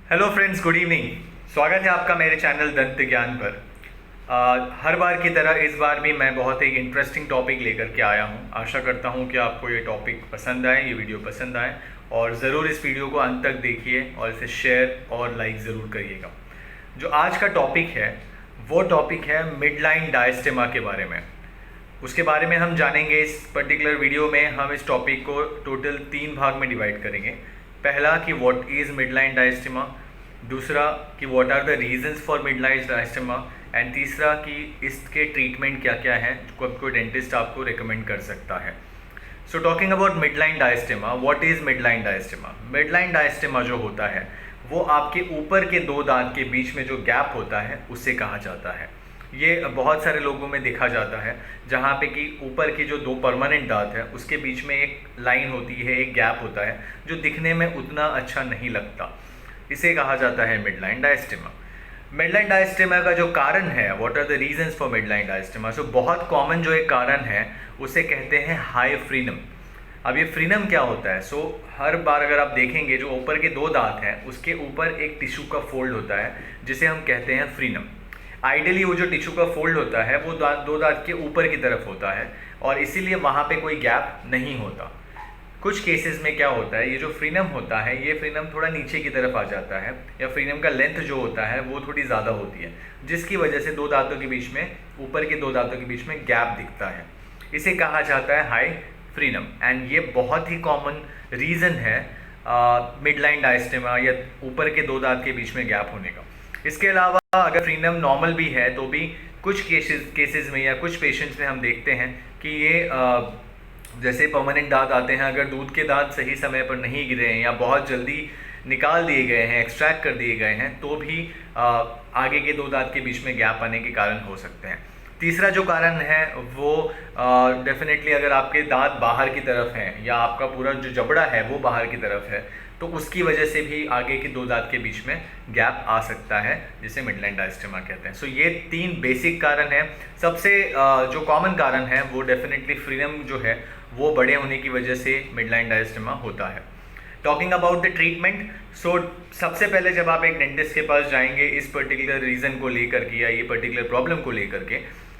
Hello friends, good evening. स्वागत है आपका मेरे चैनल दंत ज्ञान पर। हर बार की तरह इस बार भी मैं बहुत ही इंटरेस्टिंग टॉपिक लेकर के आया हूं। आशा करता हूं कि आपको ये टॉपिक पसंद आए, ये वीडियो पसंद आए और ज़रूर इस वीडियो को अंत तक देखिए और इसे शेयर और लाइक ज़रूर करिएगा। जो आज का टॉपिक है वो टॉपिक है मिडलाइन डायस्टेमा के बारे में। उसके बारे में हम जानेंगे। इस पर्टिकुलर वीडियो में हम इस टॉपिक को टोटल 3 भाग में डिवाइड करेंगे। पहला कि व्हाट इज़ मिडलाइन डायस्टेमा, दूसरा कि what are the reasons for midline diastema and तीसरा कि इसके ट्रीटमेंट क्या क्या हैं जो आपको डेंटिस्ट आपको रिकमेंड कर सकता है। So talking about midline diastema, what is midline diastema. Midline diastema जो होता है वो आपके ऊपर के 2 दांत के बीच में जो गैप होता है उससे कहा जाता है। ये बहुत सारे लोगों में देखा जाता है जहाँ पे कि ऊपर की जो 2 परमानेंट दांत है उसके बीच में एक लाइन होती है, एक गैप होता है जो दिखने में उतना अच्छा नहीं लगता। इसे कहा जाता है मिडलाइन डायस्टेमा। मिडलाइन डायस्टेमा का जो कारण है, what are the reasons for midline diastema, so बहुत कॉमन जो एक कारण है उसे कहते हैं हाई फ्रीनम। अब ये फ्रीनम क्या होता है? सो हर बार अगर आप देखेंगे जो ऊपर के 2 दांत हैं उसके ऊपर एक टिश्यू का फोल्ड होता है जिसे हम कहते हैं फ्रीनम। आइडियली वो जो टिश्यू का फोल्ड होता है वो 2 दांत के ऊपर की तरफ होता है और इसीलिए वहाँ पे कोई गैप नहीं होता। कुछ केसेस में क्या होता है, ये जो फ्रीनम होता है ये फ्रीनम थोड़ा नीचे की तरफ आ जाता है या फ्रीनम का लेंथ जो होता है वो थोड़ी ज़्यादा होती है जिसकी वजह से 2 दांतों के बीच में, ऊपर के 2 दांतों के बीच में गैप दिखता है। इसे कहा जाता है हाई फ्रीनम एंड ये बहुत ही कॉमन रीज़न है मिडलाइन डायस्टेमा या ऊपर के 2 दांत के बीच में गैप होने का। इसके अलावा अगर फ्रीनम नॉर्मल भी है तो भी कुछ केसेस में या कुछ पेशेंट्स में हम देखते हैं कि ये जैसे परमानेंट दांत आते हैं, अगर दूध के दांत सही समय पर नहीं गिरे हैं या बहुत जल्दी निकाल दिए गए हैं, एक्सट्रैक्ट कर दिए गए हैं, तो भी आगे के 2 दांत के बीच में गैप आने के कारण हो सकते हैं। तीसरा जो कारण है वो डेफिनेटली अगर आपके दांत बाहर की तरफ हैं या आपका पूरा जो जबड़ा है वो बाहर की तरफ है तो उसकी वजह से भी आगे के 2 दांत के बीच में गैप आ सकता है जिसे मिडलाइन डायस्टेमा कहते हैं। सो ये 3 बेसिक कारण हैं। सबसे जो कॉमन कारण है वो डेफिनेटली फ्रीनम जो है वो बड़े होने की वजह से मिडलाइन डायस्टेमा होता है। टॉकिंग अबाउट द ट्रीटमेंट, सो सबसे पहले जब आप एक डेंटिस्ट के पास जाएंगे इस पर्टिकुलर रीज़न को लेकर के या ये पर्टिकुलर प्रॉब्लम को लेकर के,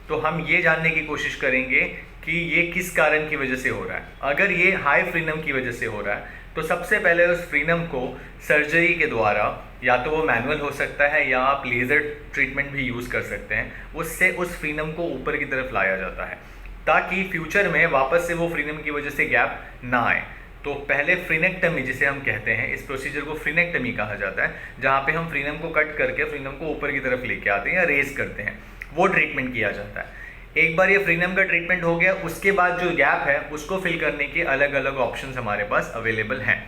तो हम ये जानने की कोशिश करेंगे कि ये किस कारण की वजह से हो रहा है। अगर ये हाई फ्रीनम की वजह से हो रहा है तो सबसे पहले उस फ्रीनम को सर्जरी के द्वारा, या तो वो मैनुअल हो सकता है या आप लेज़र ट्रीटमेंट भी यूज़ कर सकते हैं, उससे उस फ्रीनम को ऊपर की तरफ लाया जाता है ताकि फ्यूचर में वापस से वो फ्रीनम की वजह से गैप ना आए। तो पहले फ्रीनेक्टमी जिसे हम कहते हैं, इस प्रोसीजर को फ्रीनेक्टमी कहा जाता है, जहाँ पे हम फ्रीनम को कट करके फ्रीनम को ऊपर की तरफ लेके आते हैं या रेज करते हैं, वो ट्रीटमेंट किया जाता है। एक बार ये फ्रीनम का ट्रीटमेंट हो गया, उसके बाद जो गैप है उसको फिल करने के अलग अलग ऑप्शंस हमारे पास अवेलेबल हैं।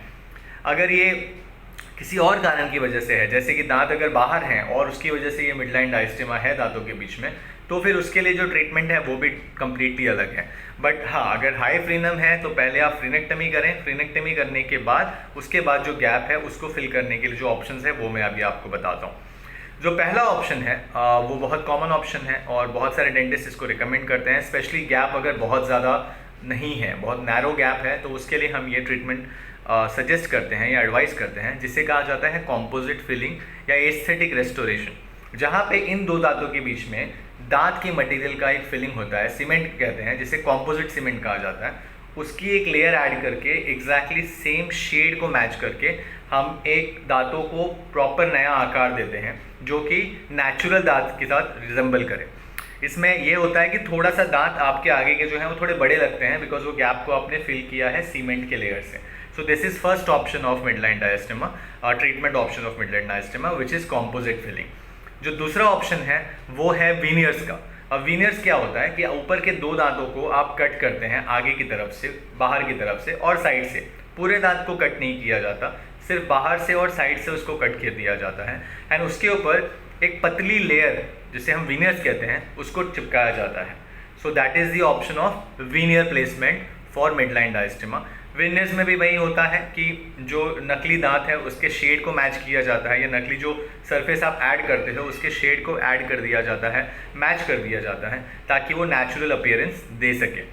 अगर ये किसी और कारण की वजह से है, जैसे कि दांत अगर बाहर हैं और उसकी वजह से ये मिडलाइन डायस्टेमा है दांतों के बीच में, तो फिर उसके लिए जो ट्रीटमेंट है वो भी कम्प्लीटली अलग है। बट हाँ, अगर हाई फ्रीनम है तो पहले आप फ्रीनेक्टमी करें। फ्रीनेक्टमी करने के बाद उसके बाद जो गैप है उसको फिल करने के लिए जो ऑप्शंस है वो मैं अभी आपको बताता हूँ। जो पहला ऑप्शन है वो बहुत कॉमन ऑप्शन है और बहुत सारे डेंटिस्ट इसको रिकमेंड करते हैं। स्पेशली गैप अगर बहुत ज़्यादा नहीं है, बहुत नैरो गैप है, तो उसके लिए हम ये ट्रीटमेंट सजेस्ट करते हैं या एडवाइस करते हैं जिसे कहा जाता है कॉम्पोजिट फिलिंग या एस्थेटिक रेस्टोरेशन, जहाँ पे इन 2 दांतों के बीच में दांत की मटेरियल का एक फिलिंग होता है, सीमेंट कहते हैं जिसे कॉम्पोजिट सीमेंट कहा जाता है, उसकी एक लेयर ऐड करके एग्जैक्टली सेम शेड को मैच करके हम एक दांतों को प्रॉपर नया आकार देते हैं जो कि नेचुरल दांत के साथ रिजेंबल करे। इसमें ये होता है कि थोड़ा सा दांत आपके आगे के जो हैं वो थोड़े बड़े लगते हैं बिकॉज वो गैप को आपने फिल किया है सीमेंट के लेयर से। So this is first option of midline diastema, treatment option of midline diastema which is composite filling. जो दूसरा ऑप्शन है वो है वीनियर्स का। अब वीनियर्स क्या होता है कि ऊपर के 2 दांतों को आप कट करते हैं आगे की तरफ से, बाहर की तरफ से और साइड से। पूरे दांत को कट नहीं किया जाता, सिर्फ बाहर से और साइड से उसको कट कर दिया जाता है एंड उसके ऊपर एक पतली लेयर जिसे हम वीनियर्स कहते हैं उसको चिपकाया जाता है। So that is the option of veneer placement for midline diastema. Veneers में भी वही होता है कि जो नकली दांत है उसके शेड को मैच किया जाता है या नकली जो सरफेस आप ऐड करते हो उसके शेड को ऐड कर दिया जाता है, मैच कर दिया जाता है ताकि वो नेचुरल अपीयरेंस दे सके।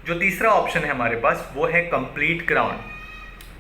जो तीसरा ऑप्शन है हमारे पास वो है कंप्लीट क्राउन।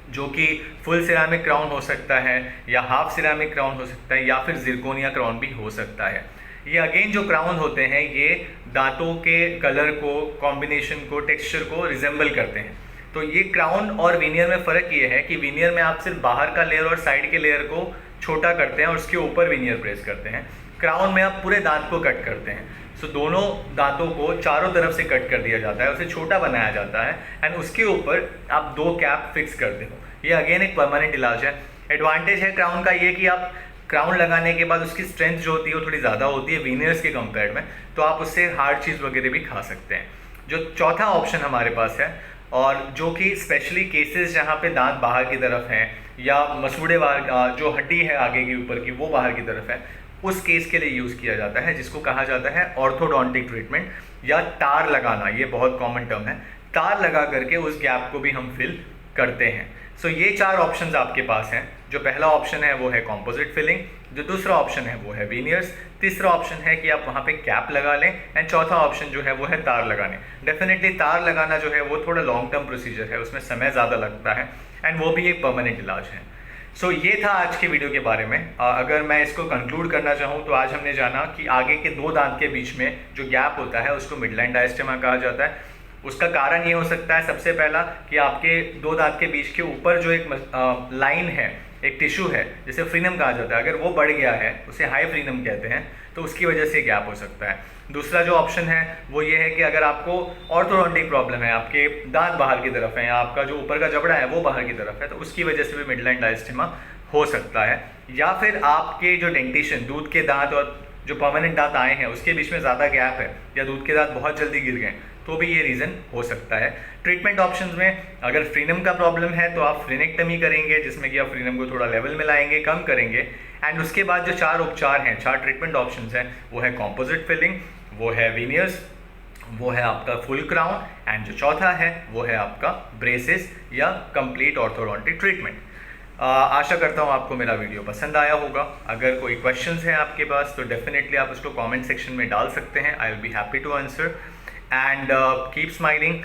जो कि फुल सिरामिक क्राउन हो सकता है या हाफ सिरामिक क्राउन हो सकता है या फिर जिरकोनिया क्राउन भी हो सकता है। ये अगेन जो क्राउन होते हैं ये दांतों के कलर को, कॉम्बिनेशन को, टेक्सचर को रिजेंबल करते हैं। तो ये क्राउन और वीनियर में फ़र्क ये है कि वीनियर में आप सिर्फ बाहर का लेयर और साइड के लेयर को छोटा करते हैं और उसके ऊपर वीनियर प्रेस करते हैं। क्राउन में आप पूरे दांत को कट करते हैं। सो दोनों दांतों को चारों तरफ से कट कर दिया जाता है, उसे छोटा बनाया जाता है एंड उसके ऊपर आप 2 कैप फिक्स करते हो। ये अगेन एक परमानेंट इलाज है। एडवांटेज है क्राउन का ये कि आप क्राउन लगाने के बाद उसकी स्ट्रेंथ जो होती है वो थोड़ी ज़्यादा होती है वीनियर्स के कंपेयर में, तो आप उससे हार्ड चीज़ वगैरह भी खा सकते हैं। जो चौथा ऑप्शन हमारे पास है और जो कि स्पेशली केसेस जहाँ पे दांत बाहर की तरफ हैं या मसूड़े बाहर, जो हड्डी है आगे के ऊपर की वो बाहर की तरफ है, उस केस के लिए यूज़ किया जाता है, जिसको कहा जाता है ऑर्थोडोंटिक ट्रीटमेंट या तार लगाना। ये बहुत कॉमन टर्म है। तार लगा करके उस गैप को भी हम फिल करते हैं। सो ये 4 ऑप्शंस आपके पास हैं। जो पहला ऑप्शन है वो है कॉम्पोजिट फिलिंग, जो दूसरा ऑप्शन है वो है वीनियर्स, तीसरा ऑप्शन है कि आप वहाँ पे कैप लगा लें एंड चौथा ऑप्शन जो है वो है तार लगाने। डेफिनेटली तार लगाना जो है वो थोड़ा लॉन्ग टर्म प्रोसीजर है, उसमें समय ज़्यादा लगता है एंड वो भी एक परमानेंट इलाज है। सो ये था आज के वीडियो के बारे में। अगर मैं इसको कंक्लूड करना चाहूँ तो आज हमने जाना कि आगे के 2 दांत के बीच में जो गैप होता है उसको मिडलाइन डायस्टेमा कहा जाता है। उसका कारण ये हो सकता है सबसे पहला कि आपके 2 दांत के बीच के ऊपर जो एक लाइन है, एक टिश्यू है जिसे फ्रीनम कहा जाता है, अगर वो बढ़ गया है उसे हाई फ्रीनम कहते हैं, तो उसकी वजह से गैप हो सकता है। दूसरा जो ऑप्शन है वो ये है कि अगर आपको ऑर्थोडोंटिक प्रॉब्लम है, आपके दांत बाहर की तरफ है या आपका जो ऊपर का जबड़ा है वो बाहर की तरफ है, तो उसकी वजह से भी मिडलाइन डायस्टेमा हो सकता है। या फिर आपके जो डेंटिशन, दूध के दांत और जो परमानेंट दांत आए हैं उसके बीच में ज़्यादा गैप है या दूध के दांत बहुत जल्दी गिर गए, तो भी ये रीज़न हो सकता है। ट्रीटमेंट ऑप्शंस में अगर फ्रीनम का प्रॉब्लम है तो आप फ्रीनेक्टमी करेंगे, जिसमें कि आप फ्रीनम को थोड़ा लेवल में लाएंगे, कम करेंगे। एंड उसके बाद जो 4 उपचार हैं, 4 ट्रीटमेंट ऑप्शंस हैं, वो है कॉम्पोजिट फिलिंग, वो है वीनियर्स, वो है आपका फुल क्राउन एंड जो चौथा है वो है आपका ब्रेसेस या कंप्लीट ऑर्थोडोंटिक ट्रीटमेंट। आशा करता हूँ आपको मेरा वीडियो पसंद आया होगा। अगर कोई क्वेश्चंस हैं आपके पास तो डेफिनेटली आप उसको कमेंट सेक्शन में डाल सकते हैं। I will be happy to answer and keep smiling.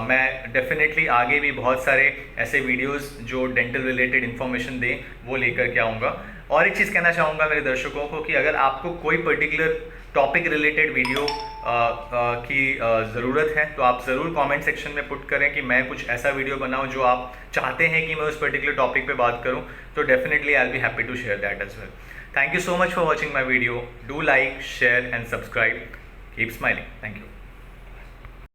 मैं डेफिनेटली आगे भी बहुत सारे ऐसे वीडियोस जो डेंटल रिलेटेड इन्फॉर्मेशन दें वो लेकर के आऊँगा। और एक चीज़ कहना चाहूँगा मेरे दर्शकों को कि अगर आपको कोई पर्टिकुलर टॉपिक रिलेटेड वीडियो की ज़रूरत है तो आप ज़रूर कमेंट सेक्शन में पुट करें कि मैं कुछ ऐसा वीडियो बनाऊं जो आप चाहते हैं कि मैं उस पर्टिकुलर टॉपिक पे बात करूं, तो definitely I will be happy to share that as well. Thank you so much for watching my video. Do like, share and subscribe. Keep smiling. Thank you.